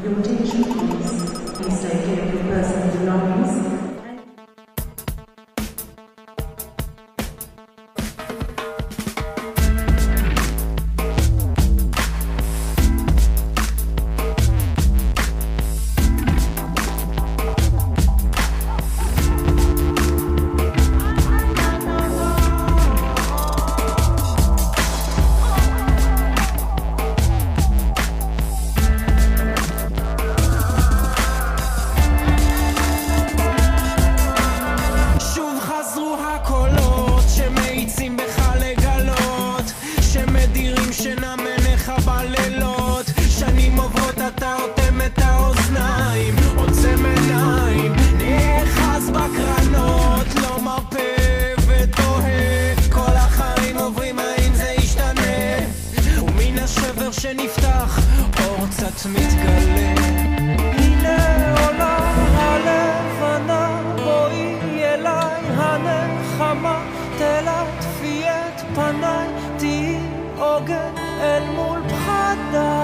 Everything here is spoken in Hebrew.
Your attention please. Please take care of your personal belongings. שנפתח אור קצת מתגלה הנה עולה הלבנה בואי אליי הנחמה תלטפי את פניי תהי עוגן אל מול פחדיי